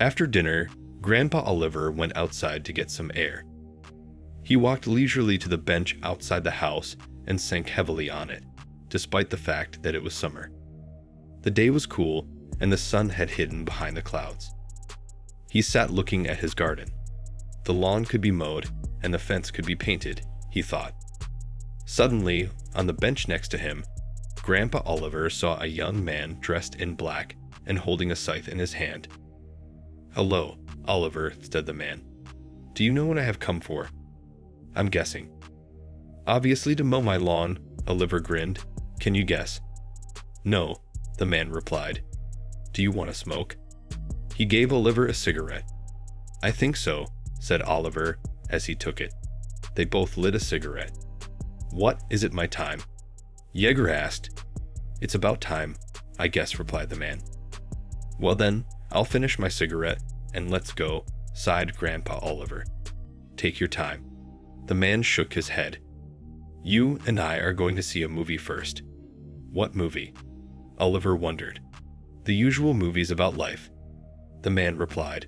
After dinner, Grandpa Oliver went outside to get some air. He walked leisurely to the bench outside the house and sank heavily on it, despite the fact that it was summer. The day was cool, and the sun had hidden behind the clouds. He sat looking at his garden. The lawn could be mowed, and the fence could be painted, he thought. Suddenly, on the bench next to him, Grandpa Oliver saw a young man dressed in black and holding a scythe in his hand. "Hello, Oliver," said the man. "Do you know what I have come for?" "I'm guessing." "Obviously to mow my lawn," Oliver grinned. "Can you guess?" "No," the man replied. "Do you want to smoke?" He gave Oliver a cigarette. "I think so," said Oliver as he took it. They both lit a cigarette. "What, is it my time?" Yeager asked. "It's about time, I guess," replied the man. "Well then, I'll finish my cigarette and let's go," sighed Grandpa Oliver. "Take your time." The man shook his head. "You and I are going to see a movie first." "What movie?" Oliver wondered. "The usual movies about life," the man replied.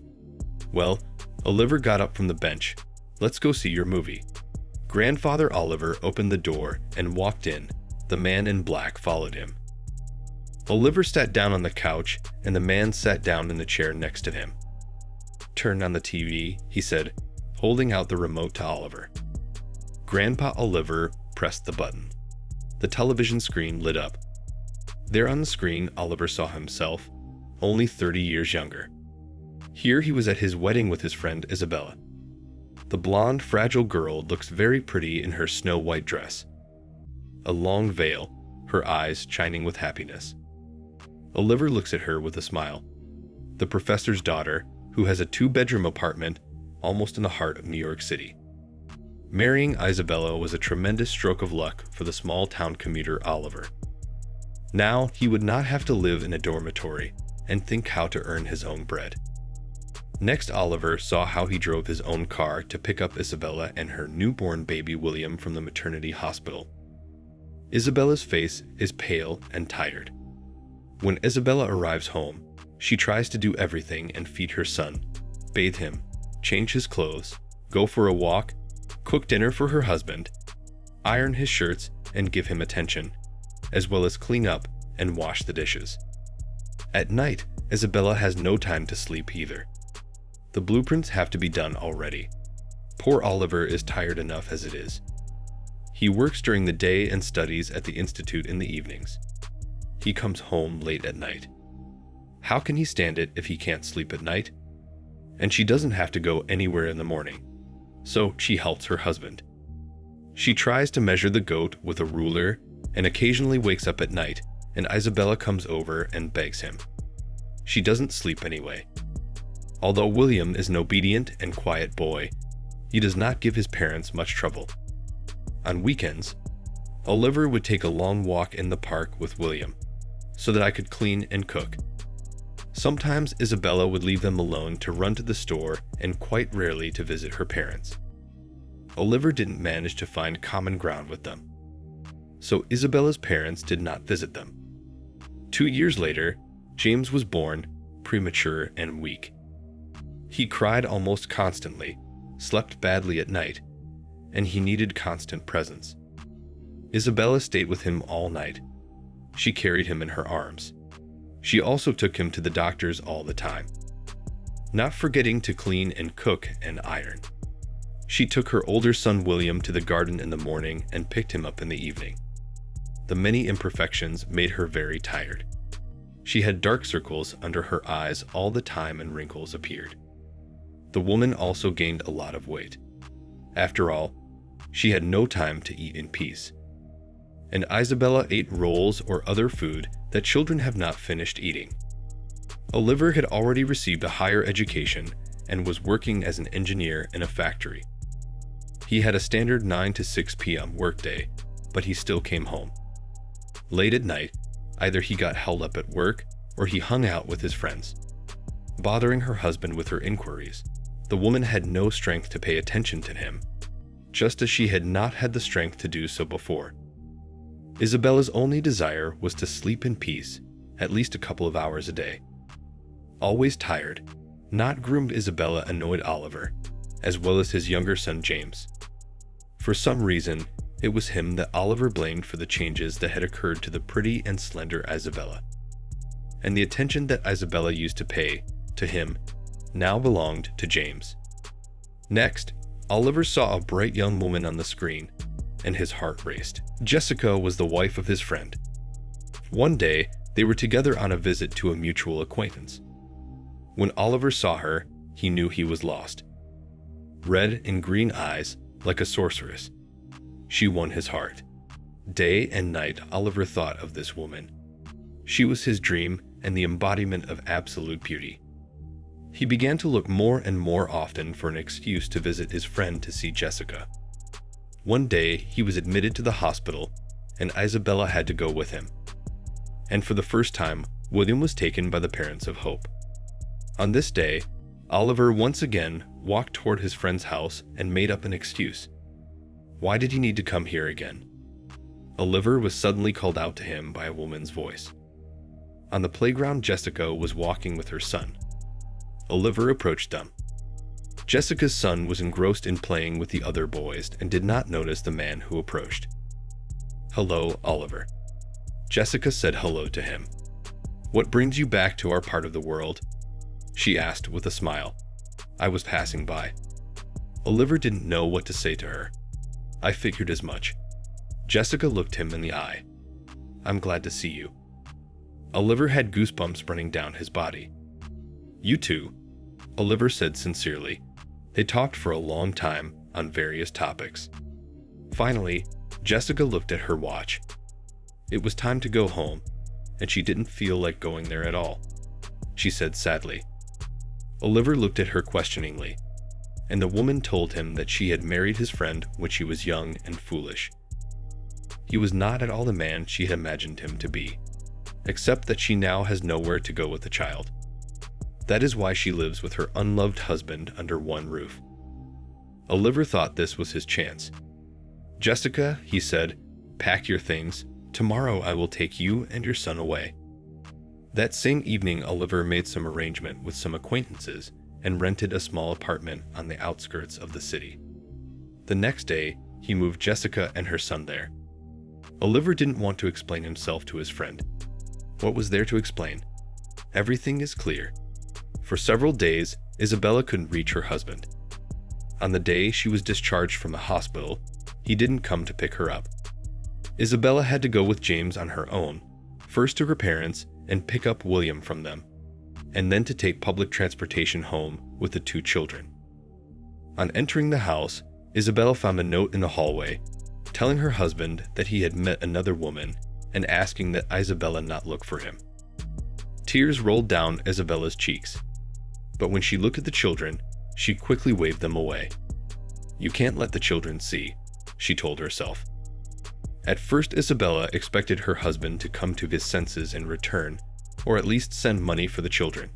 "Well," Oliver got up from the bench. "Let's go see your movie." Grandfather Oliver opened the door and walked in. The man in black followed him. Oliver sat down on the couch, and the man sat down in the chair next to him. "Turn on the TV," he said, holding out the remote to Oliver. Grandpa Oliver pressed the button. The television screen lit up. There on the screen, Oliver saw himself, only 30 years younger. Here he was at his wedding with his friend Isabella. The blonde, fragile girl looks very pretty in her snow-white dress. A long veil, her eyes shining with happiness. Oliver looks at her with a smile. The professor's daughter, who has a 2-bedroom apartment almost in the heart of New York City. Marrying Isabella was a tremendous stroke of luck for the small-town commuter Oliver. Now he would not have to live in a dormitory and think how to earn his own bread. Next, Oliver saw how he drove his own car to pick up Isabella and her newborn baby William from the maternity hospital. Isabella's face is pale and tired. When Isabella arrives home, she tries to do everything and feed her son, bathe him, change his clothes, go for a walk, cook dinner for her husband, iron his shirts and give him attention, as well as clean up and wash the dishes. At night, Isabella has no time to sleep either. The blueprints have to be done already. Poor Oliver is tired enough as it is. He works during the day and studies at the institute in the evenings. He comes home late at night. How can he stand it if he can't sleep at night? And she doesn't have to go anywhere in the morning, so she helps her husband. She tries to measure the goat with a ruler and occasionally wakes up at night, and Isabella comes over and begs him. She doesn't sleep anyway. Although William is an obedient and quiet boy, he does not give his parents much trouble. On weekends, Oliver would take a long walk in the park with William, so that I could clean and cook. Sometimes Isabella would leave them alone to run to the store and quite rarely to visit her parents. Oliver didn't manage to find common ground with them, so Isabella's parents did not visit them. 2 years later, James was born, premature and weak. He cried almost constantly, slept badly at night, and he needed constant presence. Isabella stayed with him all night. She carried him in her arms. She also took him to the doctors all the time, not forgetting to clean and cook and iron. She took her older son William to the garden in the morning and picked him up in the evening. The many imperfections made her very tired. She had dark circles under her eyes all the time and wrinkles appeared. The woman also gained a lot of weight. After all, she had no time to eat in peace. And Isabella ate rolls or other food that children have not finished eating. Oliver had already received a higher education and was working as an engineer in a factory. He had a standard 9 to 6 p.m. workday, but he still came home. Late at night, either he got held up at work or he hung out with his friends, bothering her husband with her inquiries. The woman had no strength to pay attention to him, just as she had not had the strength to do so before. Isabella's only desire was to sleep in peace, at least a couple of hours a day. Always tired, Not groomed Isabella annoyed Oliver, as well as his younger son James. For some reason, it was him that Oliver blamed for the changes that had occurred to the pretty and slender Isabella. And the attention that Isabella used to pay to him now belonged to James. Next, Oliver saw a bright young woman on the screen, and his heart raced. Jessica was the wife of his friend. One day, they were together on a visit to a mutual acquaintance. When Oliver saw her, he knew he was lost. Red and green eyes, like a sorceress. She won his heart. Day and night, Oliver thought of this woman. She was his dream and the embodiment of absolute beauty. He began to look more and more often for an excuse to visit his friend to see Jessica. One day, he was admitted to the hospital, and Isabella had to go with him. And for the first time, William was taken by the parents of Hope. On this day, Oliver once again walked toward his friend's house and made up an excuse. Why did he need to come here again? Oliver was suddenly called out to him by a woman's voice. On the playground, Jessica was walking with her son. Oliver approached them. Jessica's son was engrossed in playing with the other boys and did not notice the man who approached. "Hello, Oliver." Jessica said hello to him. "What brings you back to our part of the world?" she asked with a smile. "I was passing by." Oliver didn't know what to say to her. "I figured as much." Jessica looked him in the eye. "I'm glad to see you." Oliver had goosebumps running down his body. "You too," Oliver said sincerely. They talked for a long time on various topics. Finally, Jessica looked at her watch. It was time to go home, and she didn't feel like going there at all, she said sadly. Oliver looked at her questioningly, and the woman told him that she had married his friend when she was young and foolish. He was not at all the man she had imagined him to be, except that she now has nowhere to go with the child. That is why she lives with her unloved husband under one roof. Oliver thought this was his chance. "Jessica," he said, "pack your things. Tomorrow I will take you and your son away." That same evening, Oliver made some arrangement with some acquaintances and rented a small apartment on the outskirts of the city. The next day, he moved Jessica and her son there. Oliver didn't want to explain himself to his friend. What was there to explain? Everything is clear. For several days, Isabella couldn't reach her husband. On the day she was discharged from the hospital, he didn't come to pick her up. Isabella had to go with James on her own, first to her parents and pick up William from them, and then to take public transportation home with the two children. On entering the house, Isabella found a note in the hallway telling her husband that he had met another woman and asking that Isabella not look for him. Tears rolled down Isabella's cheeks, but when she looked at the children, she quickly waved them away. "You can't let the children see," she told herself. At first, Isabella expected her husband to come to his senses and return, or at least send money for the children.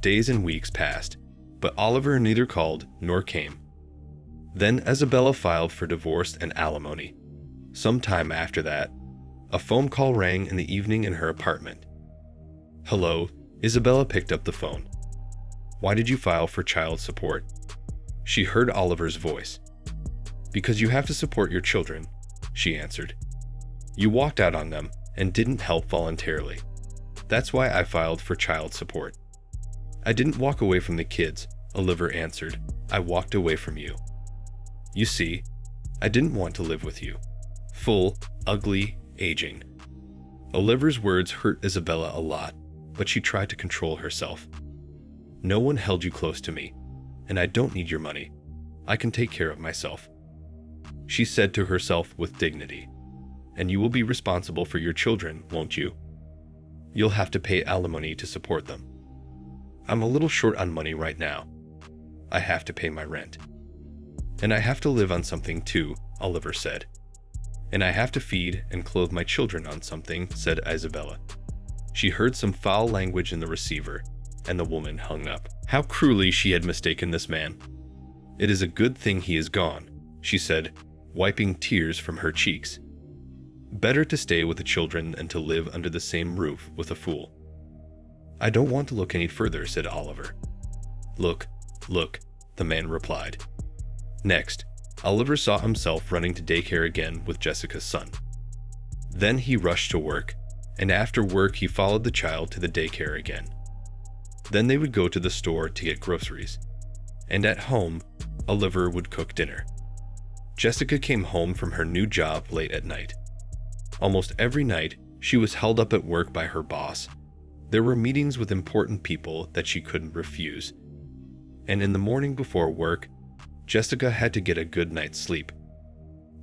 Days and weeks passed, but Oliver neither called nor came. Then Isabella filed for divorce and alimony. Some time after that, a phone call rang in the evening in her apartment. "Hello," Isabella picked up the phone. "Why did you file for child support?" She heard Oliver's voice. "Because you have to support your children," she answered. "You walked out on them and didn't help voluntarily. That's why I filed for child support." "I didn't walk away from the kids," Oliver answered. "I walked away from you. You see, I didn't want to live with you. Full, ugly, aging." Oliver's words hurt Isabella a lot, but she tried to control herself. "No one held you close to me, and I don't need your money. I can take care of myself," she said to herself with dignity. "And you will be responsible for your children, won't you? You'll have to pay alimony to support them. I'm a little short on money right now. I have to pay my rent. And I have to live on something too," Oliver said. "And I have to feed and clothe my children on something," said Isabella. She heard some foul language in the receiver, and the woman hung up. How cruelly she had mistaken this man. "It is a good thing he is gone," she said, wiping tears from her cheeks. "Better to stay with the children than to live under the same roof with a fool." "I don't want to look any further," said Oliver. "Look, look," the man replied. Next, Oliver saw himself running to daycare again with Jessica's son. Then he rushed to work, and after work he followed the child to the daycare again. Then they would go to the store to get groceries, and at home, Oliver would cook dinner. Jessica came home from her new job late at night. Almost every night, she was held up at work by her boss. There were meetings with important people that she couldn't refuse. And in the morning before work, Jessica had to get a good night's sleep.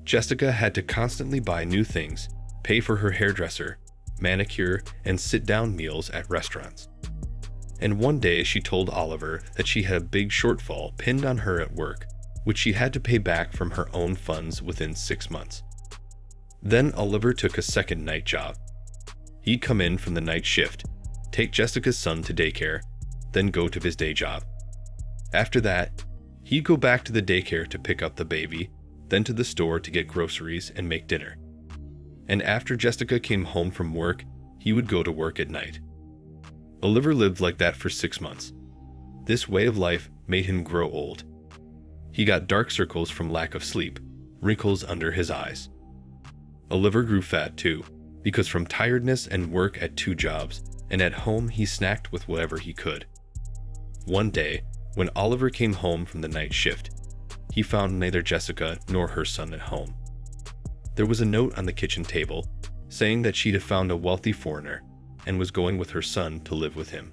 Jessica had to constantly buy new things, pay for her hairdresser, manicure, and sit-down meals at restaurants. And one day she told Oliver that she had a big shortfall pinned on her at work, which she had to pay back from her own funds within 6 months. Then Oliver took a second night job. He'd come in from the night shift, take Jessica's son to daycare, then go to his day job. After that, he'd go back to the daycare to pick up the baby, then to the store to get groceries and make dinner. And after Jessica came home from work, he would go to work at night. Oliver lived like that for 6 months. This way of life made him grow old. He got dark circles from lack of sleep, wrinkles under his eyes. Oliver grew fat too, because from tiredness and work at 2 jobs, and at home he snacked with whatever he could. One day, when Oliver came home from the night shift, he found neither Jessica nor her son at home. There was a note on the kitchen table saying that she'd found a wealthy foreigner and was going with her son to live with him.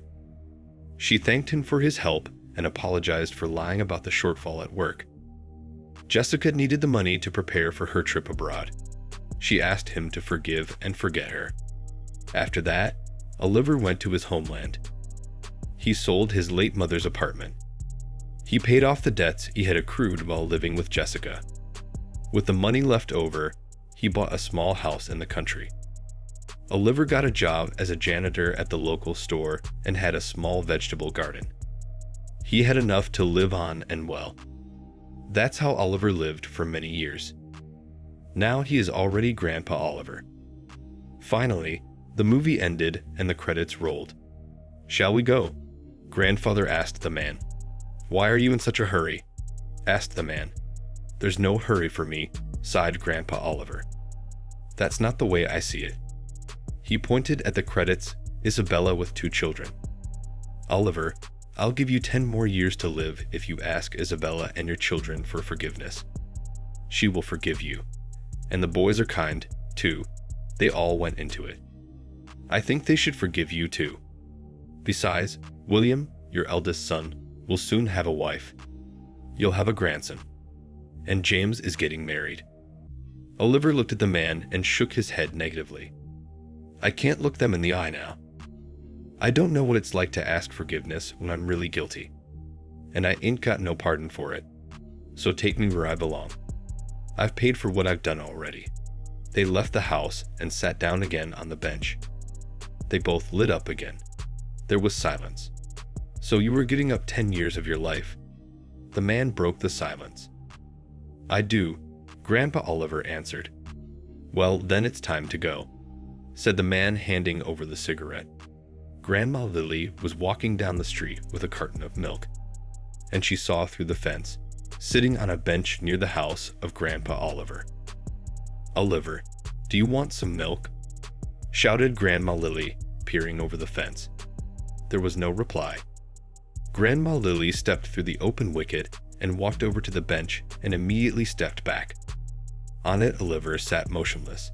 She thanked him for his help and apologized for lying about the shortfall at work. Jessica needed the money to prepare for her trip abroad. She asked him to forgive and forget her. After that, Oliver went to his homeland. He sold his late mother's apartment. He paid off the debts he had accrued while living with Jessica. With the money left over, he bought a small house in the country. Oliver got a job as a janitor at the local store and had a small vegetable garden. He had enough to live on and well. That's how Oliver lived for many years. Now he is already Grandpa Oliver. Finally, the movie ended and the credits rolled. "Shall we go?" Grandfather asked the man. "Why are you in such a hurry?" asked the man. "There's no hurry for me," sighed Grandpa Oliver. "That's not the way I see it." He pointed at the credits, Isabella with 2 children. "Oliver, I'll give you 10 more years to live if you ask Isabella and your children for forgiveness. She will forgive you. And the boys are kind, too. They all went into it. I think they should forgive you, too. Besides, William, your eldest son, will soon have a wife. You'll have a grandson. And James is getting married." Oliver looked at the man and shook his head negatively. "I can't look them in the eye now. I don't know what it's like to ask forgiveness when I'm really guilty. And I ain't got no pardon for it. So take me where I belong. I've paid for what I've done already." They left the house and sat down again on the bench. They both lit up again. There was silence. "So you were giving up 10 years of your life?" The man broke the silence. "I do," Grandpa Oliver answered. "Well, then it's time to go," said the man, handing over the cigarette. Grandma Lily was walking down the street with a carton of milk, and she saw through the fence, sitting on a bench near the house of Grandpa Oliver. "Oliver, do you want some milk?" shouted Grandma Lily, peering over the fence. There was no reply. Grandma Lily stepped through the open wicket and walked over to the bench and immediately stepped back. On it, Oliver sat motionless.